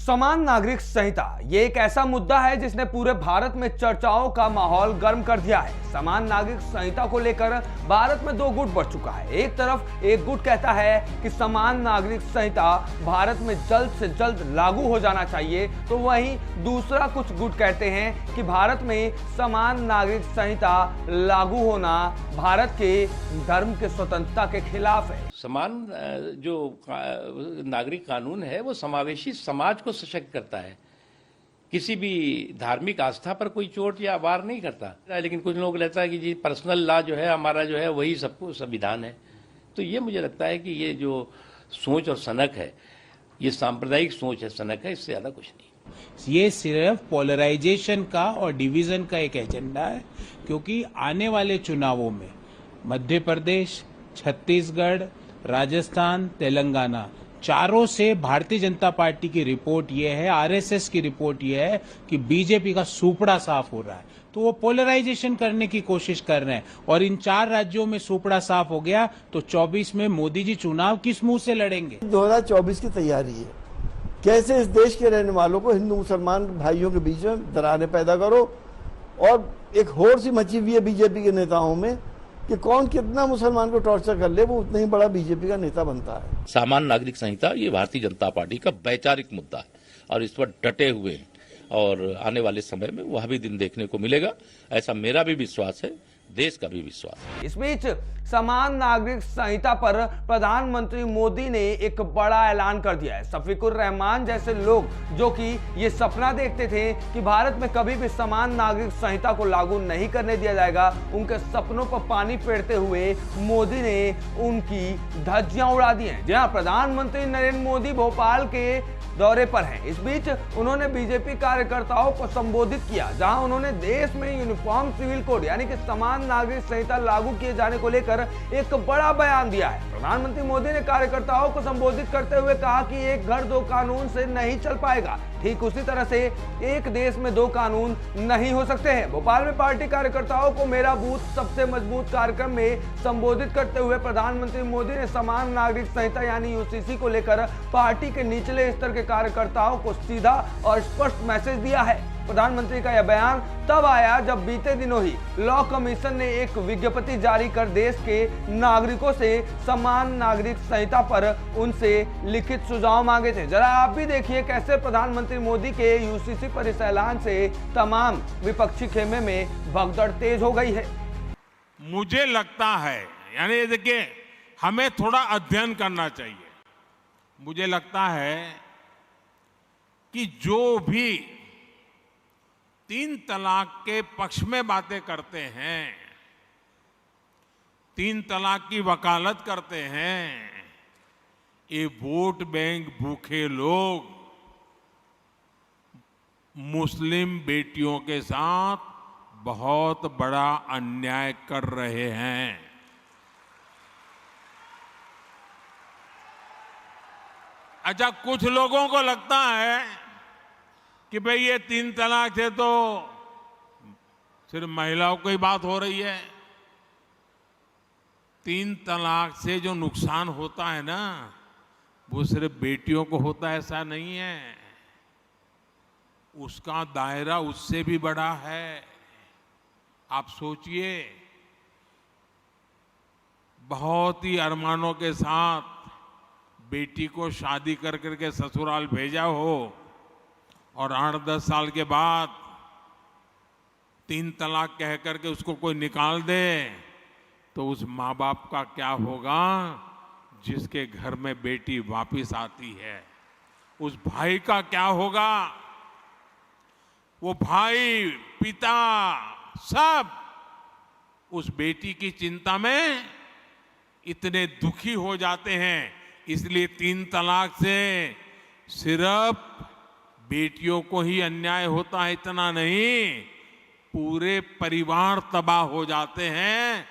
समान नागरिक संहिता ये एक ऐसा मुद्दा है जिसने पूरे भारत में चर्चाओं का माहौल गर्म कर दिया है। समान नागरिक संहिता को लेकर भारत में दो गुट बढ़ चुका है। एक तरफ एक गुट कहता है कि समान नागरिक संहिता भारत में जल्द से जल्द लागू हो जाना चाहिए, तो वहीं दूसरा कुछ गुट कहते हैं कि भारत में समान नागरिक संहिता लागू होना भारत के धर्म के स्वतंत्रता के खिलाफ है। समान जो नागरिक कानून है वो समावेशी समाज को सशक्त करता है, किसी भी धार्मिक आस्था पर कोई चोट या वार नहीं करता। लेकिन कुछ लोग लगता है कि जी पर्सनल लॉ जो है हमारा जो है वही सबको संविधान है। तो ये मुझे लगता है कि ये जो सोच और सनक है, ये सांप्रदायिक सोच है, सनक है, इससे ज्यादा कुछ नहीं। ये सिर्फ पोलराइजेशन का और डिवीजन का एक एजेंडा है, क्योंकि आने वाले चुनावों में मध्य प्रदेश, छत्तीसगढ़, राजस्थान, तेलंगाना चारों से भारतीय जनता पार्टी की रिपोर्ट ये है, आरएसएस की रिपोर्ट ये है कि बीजेपी का सुपड़ा साफ हो रहा है। तो वो पोलराइजेशन करने की कोशिश कर रहे हैं और इन चार राज्यों में सुपड़ा साफ हो गया तो 24 में मोदी जी चुनाव किस मुंह से लड़ेंगे? 2024 की तैयारी है, कैसे इस देश के रहने वालों को हिंदू मुसलमान भाइयों के बीच में दरारें पैदा करो। और एक होड़ सी मची हुई है बीजेपी के नेताओं में कि कौन कितना मुसलमान को टॉर्चर कर ले, वो उतना ही बड़ा बीजेपी का नेता बनता है। समान नागरिक संहिता ये भारतीय जनता पार्टी का वैचारिक मुद्दा है और इस पर डटे हुए हैं और आने वाले समय में वह भी दिन देखने को मिलेगा, ऐसा मेरा भी विश्वास है, देश का भी विश्वास है। इस बीच समान नागरिक संहिता पर प्रधानमंत्री मोदी ने एक बड़ा ऐलान कर दिया है। शफीकुर रहमान जैसे लोग जो कि ये सपना देखते थे कि भारत में कभी भी समान नागरिक संहिता को लागू नहीं करने दिया जाएगा, उनके सपनों पर पानी फेरते हुए मोदी ने उनकी धज्जियां उड़ा दी हैं। जहां प्रधानमंत्री नरेंद्र मोदी भोपाल के दौरे पर हैं। इस बीच उन्होंने बीजेपी कार्यकर्ताओं को संबोधित किया, जहां उन्होंने देश में यूनिफॉर्म सिविल कोड यानी कि समान नागरिक संहिता लागू किए जाने को लेकर एक बड़ा बयान दिया है। प्रधानमंत्री मोदी ने कार्यकर्ताओं को संबोधित करते हुए कहा कि एक घर दो कानून से नहीं चल पाएगा, ठीक उसी तरह से एक देश में दो कानून नहीं हो सकते हैं। भोपाल में पार्टी कार्यकर्ताओं को मेरा बूथ सबसे मजबूत कार्यक्रम में संबोधित करते हुए प्रधानमंत्री मोदी ने समान नागरिक संहिता यानी यूसीसी को लेकर पार्टी के निचले स्तर के कार्यकर्ताओं को सीधा और स्पष्ट मैसेज दिया है। प्रधानमंत्री का यह बयान तब आया जब बीते दिनों ही लॉ कमीशन ने एक विज्ञप्ति जारी कर देश के नागरिकों से समान नागरिक संहिता पर उनसे लिखित सुझाव मांगे थे। जरा आप भी देखिए कैसे प्रधानमंत्री मोदी के यूसीसी पर इस ऐलान से तमाम विपक्षी खेमे में भगदड़ तेज हो गई है। मुझे लगता है, यानी देखिए, हमें थोड़ा अध्ययन करना चाहिए। मुझे लगता है कि जो भी तीन तलाक के पक्ष में बातें करते हैं, तीन तलाक की वकालत करते हैं, ये वोट बैंक भूखे लोग मुस्लिम बेटियों के साथ बहुत बड़ा अन्याय कर रहे हैं। अच्छा, कुछ लोगों को लगता है कि भाई ये तीन तलाक से तो सिर्फ महिलाओं की बात हो रही है। तीन तलाक से जो नुकसान होता है ना, वो सिर्फ बेटियों को होता है ऐसा नहीं है, उसका दायरा उससे भी बड़ा है। आप सोचिए, बहुत ही अरमानों के साथ बेटी को शादी कर करके ससुराल भेजा हो और 8-10 साल के बाद तीन तलाक कह करके उसको कोई निकाल दे, तो उस माँ बाप का क्या होगा जिसके घर में बेटी वापस आती है? उस भाई का क्या होगा? वो भाई, पिता, सब उस बेटी की चिंता में इतने दुखी हो जाते हैं। इसलिए तीन तलाक से सिर्फ बेटियों को ही अन्याय होता है इतना नहीं, पूरे परिवार तबाह हो जाते हैं,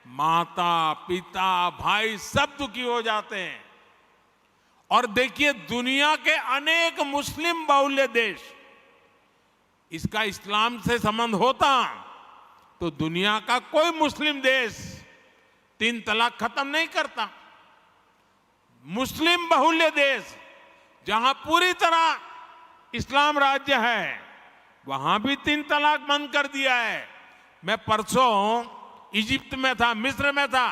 माता, पिता, भाई सब दुखी हो जाते हैं। और देखिए, दुनिया के अनेक मुस्लिम बहुल्य देश, इसका इस्लाम से संबंध होता तो दुनिया का कोई मुस्लिम देश तीन तलाक खत्म नहीं करता। मुस्लिम बहुल्य देश जहां पूरी तरह इस्लाम राज्य है, वहां भी 3 तलाक बंद कर दिया है। मैं परसों इजिप्ट में था, मिस्र में था।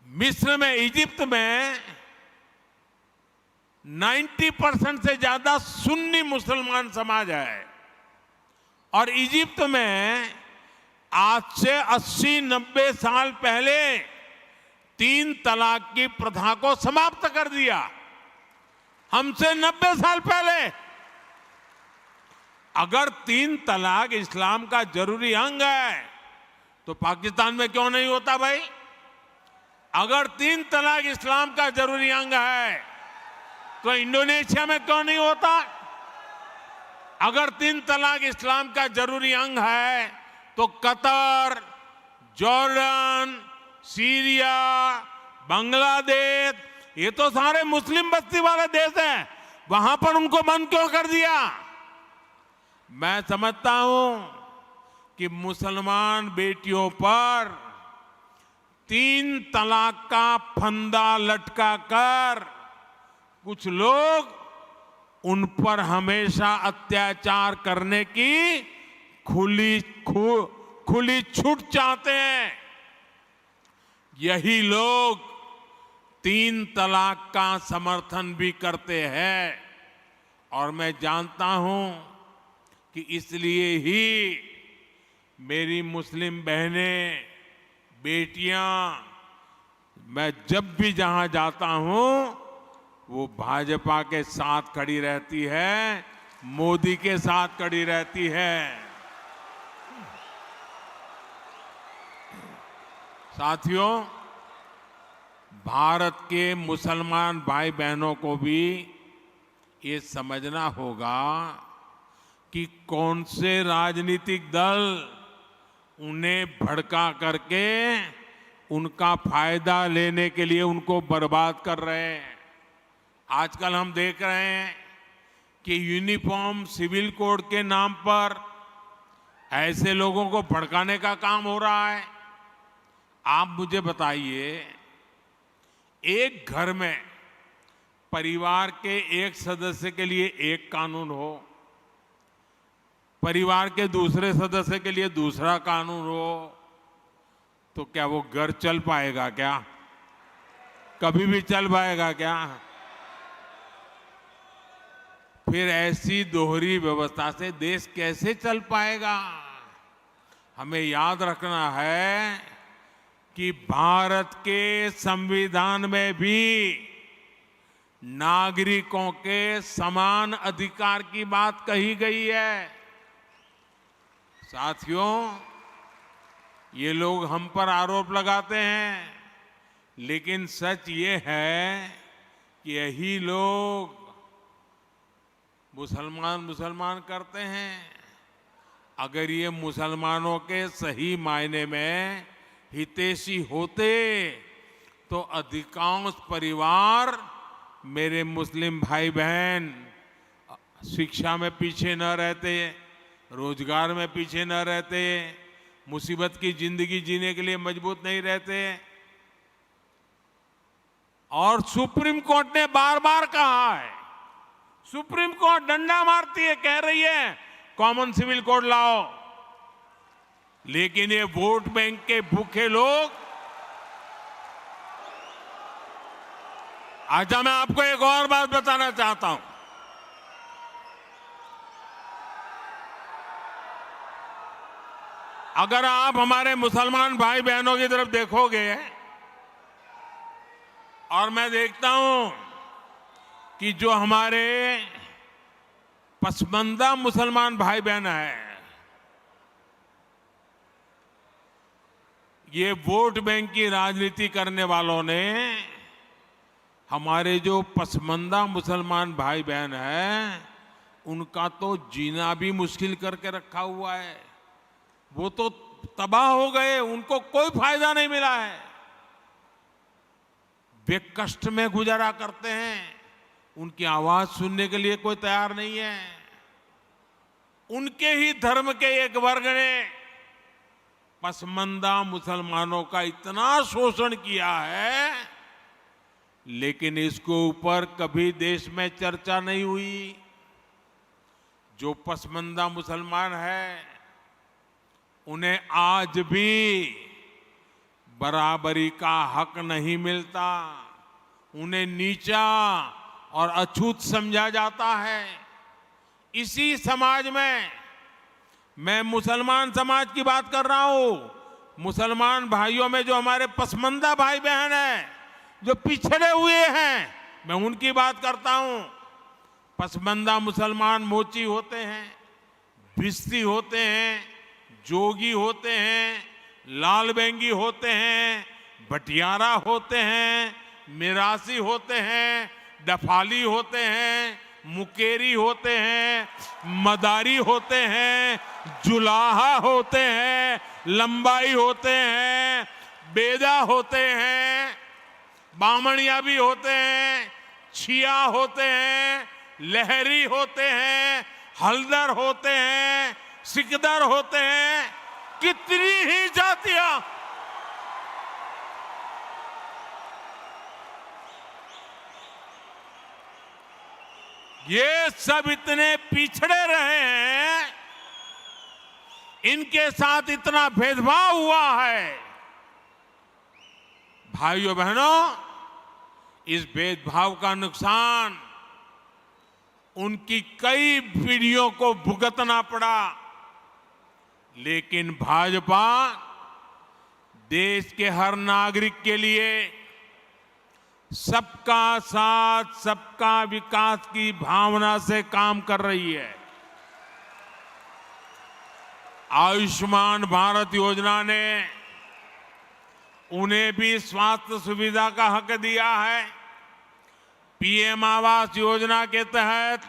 मिस्र में, इजिप्ट में 90% से ज्यादा सुन्नी मुसलमान समाज है और इजिप्ट में आज से 80-90 साल पहले 3 तलाक की प्रथा को समाप्त कर दिया। हमसे 90 साल पहले। अगर 3 तलाक इस्लाम का जरूरी अंग है तो पाकिस्तान में क्यों नहीं होता भाई? अगर 3 तलाक इस्लाम का जरूरी अंग है तो इंडोनेशिया में क्यों नहीं होता? अगर 3 तलाक इस्लाम का जरूरी अंग है तो कतर, जॉर्डन, सीरिया, बांग्लादेश, ये तो सारे मुस्लिम बस्ती वाले देश हैं, वहां पर उनको बंद क्यों कर दिया? मैं समझता हूं कि मुसलमान बेटियों पर 3 तलाक का फंदा लटका कर कुछ लोग उन पर हमेशा अत्याचार करने की खुली छूट चाहते हैं। यही लोग 3 तलाक का समर्थन भी करते हैं और मैं जानता हूं कि इसलिए ही मेरी मुस्लिम बहनें, बेटियां, मैं जब भी जहां जाता हूं वो भाजपा के साथ खड़ी रहती है, मोदी के साथ खड़ी रहती है। साथियों, भारत के मुसलमान भाई बहनों को भी ये समझना होगा कि कौन से राजनीतिक दल उन्हें भड़का करके उनका फायदा लेने के लिए उनको बर्बाद कर रहे हैं। आजकल हम देख रहे हैं कि यूनिफॉर्म सिविल कोड के नाम पर ऐसे लोगों को भड़काने का काम हो रहा है। आप मुझे बताइए, एक घर में परिवार के एक सदस्य के लिए एक कानून हो, परिवार के दूसरे सदस्य के लिए दूसरा कानून हो, तो क्या वो घर चल पाएगा क्या? कभी भी चल पाएगा क्या? फिर ऐसी दोहरी व्यवस्था से देश कैसे चल पाएगा? हमें याद रखना है कि भारत के संविधान में भी नागरिकों के समान अधिकार की बात कही गई है। साथियों, ये लोग हम पर आरोप लगाते हैं, लेकिन सच ये है कि यही लोग मुसलमान करते हैं। अगर ये मुसलमानों के सही मायने में हितैषी होते तो अधिकांश परिवार, मेरे मुस्लिम भाई बहन, शिक्षा में पीछे न रहते, रोजगार में पीछे न रहते, मुसीबत की जिंदगी जीने के लिए मजबूत नहीं रहते। और सुप्रीम कोर्ट ने बार बार कहा है, सुप्रीम कोर्ट डंडा मारती है, कह रही है कॉमन सिविल कोड लाओ, लेकिन ये वोट बैंक के भूखे लोग। अच्छा, मैं आपको एक और बात बताना चाहता हूं। अगर आप हमारे मुसलमान भाई बहनों की तरफ देखोगे और मैं देखता हूं कि जो हमारे पसमानदा मुसलमान भाई बहन हैं, ये वोट बैंक की राजनीति करने वालों ने हमारे जो पसमानदा मुसलमान भाई बहन हैं, उनका तो जीना भी मुश्किल करके रखा हुआ है। वो तो तबाह हो गए, उनको कोई फायदा नहीं मिला है। वे कष्ट में गुजारा करते हैं, उनकी आवाज सुनने के लिए कोई तैयार नहीं है। उनके ही धर्म के एक वर्ग ने पसमानदा मुसलमानों का इतना शोषण किया है, लेकिन इसके ऊपर कभी देश में चर्चा नहीं हुई। जो पसमंदा मुसलमान है उन्हें आज भी बराबरी का हक नहीं मिलता, उन्हें नीचा और अछूत समझा जाता है। इसी समाज में मैं मुसलमान समाज की बात कर रहा हूं। मुसलमान भाइयों में जो हमारे पसमंदा भाई बहन हैं, जो पिछड़े हुए हैं, मैं उनकी बात करता हूं। पसमंदा मुसलमान मोची होते हैं, भिस्ती होते हैं, जोगी होते हैं, लाल बेंगी होते हैं, भटियारा होते हैं, मिरासी होते हैं, डफाली होते हैं, मुकेरी होते हैं, मदारी होते हैं, जुलाहा होते हैं, लंबाई होते हैं, बेदा होते हैं, बामणिया भी होते हैं, छिया होते हैं, लहरी होते हैं, हल्दर होते हैं, सिकदर होते हैं, कितनी ही जातियां। ये सब इतने पिछड़े रहे हैं, इनके साथ इतना भेदभाव हुआ है। भाइयों बहनों, इस भेदभाव का नुकसान उनकी कई पीढ़ियों को भुगतना पड़ा, लेकिन भाजपा देश के हर नागरिक के लिए सबका साथ सबका विकास की भावना से काम कर रही है। आयुष्मान भारत योजना ने उन्हें भी स्वास्थ्य सुविधा का हक दिया है। पीएम आवास योजना के तहत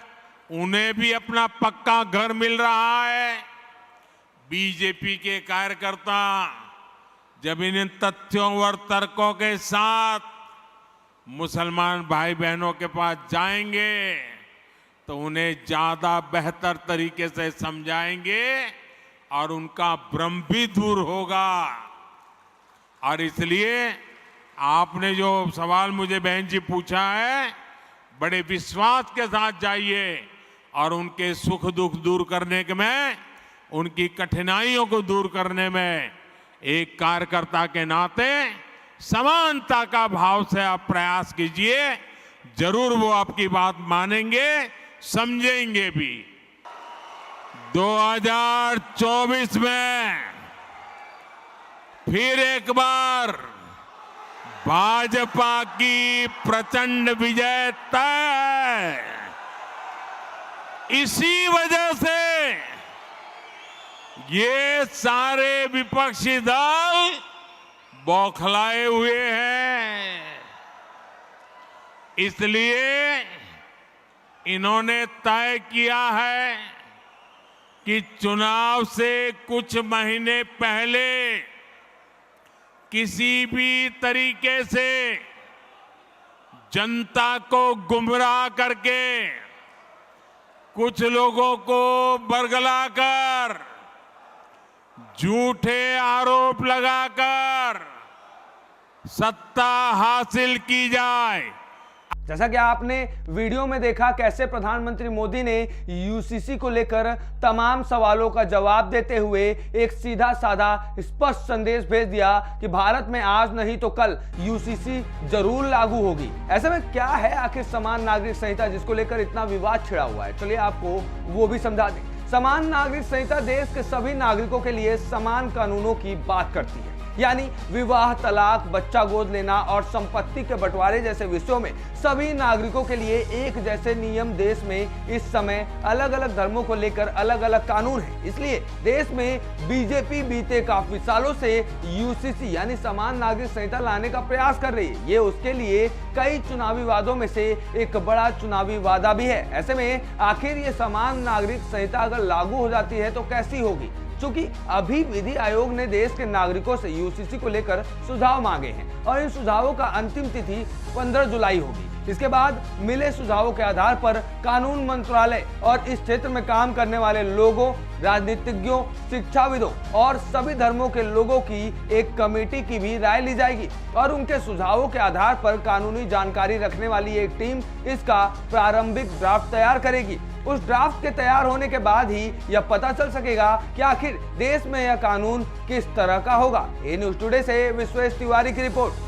उन्हें भी अपना पक्का घर मिल रहा है। बीजेपी के कार्यकर्ता जब इन तथ्यों और तर्कों के साथ मुसलमान भाई बहनों के पास जाएंगे तो उन्हें ज्यादा बेहतर तरीके से समझाएंगे और उनका भ्रम भी दूर होगा। और इसलिए आपने जो सवाल मुझे बहन जी पूछा है, बड़े विश्वास के साथ जाइए और उनके सुख दुख दूर करने में, उनकी कठिनाइयों को दूर करने में एक कार्यकर्ता के नाते समानता का भाव से आप प्रयास कीजिए। जरूर वो आपकी बात मानेंगे, समझेंगे भी। 2024 में फिर एक बार भाजपा की प्रचंड विजय तय है। इसी वजह से ये सारे विपक्षी दल बौखलाए हुए हैं। इसलिए इन्होंने तय किया है कि चुनाव से कुछ महीने पहले किसी भी तरीके से जनता को गुमराह करके, कुछ लोगों को बरगलाकर, झूठे आरोप लगाकर सत्ता हासिल की जाए। जैसा कि आपने वीडियो में देखा कैसे प्रधानमंत्री मोदी ने यूसीसी को लेकर तमाम सवालों का जवाब देते हुए एक सीधा साधा स्पष्ट संदेश भेज दिया कि भारत में आज नहीं तो कल यूसीसी जरूर लागू होगी। ऐसे में क्या है आखिर समान नागरिक संहिता जिसको लेकर इतना विवाद छिड़ा हुआ है, चलिए आपको वो भी समझा दें। समान नागरिक संहिता देश के सभी नागरिकों के लिए समान कानूनों की बात करती है, यानी विवाह, तलाक, बच्चा गोद लेना और संपत्ति के बंटवारे जैसे विषयों में सभी नागरिकों के लिए एक जैसे नियम। देश में इस समय अलग अलग धर्मों को लेकर अलग अलग कानून है। इसलिए देश में बीजेपी बीते काफी सालों से यूसीसी यानी समान नागरिक संहिता लाने का प्रयास कर रही है। ये उसके लिए कई चुनावी वादों में से एक बड़ा चुनावी वादा भी है। ऐसे में आखिर ये समान नागरिक संहिता अगर लागू हो जाती है तो कैसी होगी? चूंकि अभी विधि आयोग ने देश के नागरिकों से यूसीसी को लेकर सुझाव मांगे हैं और इन सुझावों का अंतिम तिथि 15 जुलाई होगी। इसके बाद मिले सुझावों के आधार पर कानून मंत्रालय और इस क्षेत्र में काम करने वाले लोगों, राजनीतिज्ञों, शिक्षाविदों और सभी धर्मों के लोगों की एक कमेटी की भी राय ली जाएगी और उनके सुझावों के आधार पर कानूनी जानकारी रखने वाली एक टीम इसका प्रारंभिक ड्राफ्ट तैयार करेगी। उस ड्राफ्ट के तैयार होने के बाद ही यह पता चल सकेगा कि आखिर देश में यह कानून किस तरह का होगा। ए न्यूज़ टुडे से विश्वेश तिवारी की रिपोर्ट।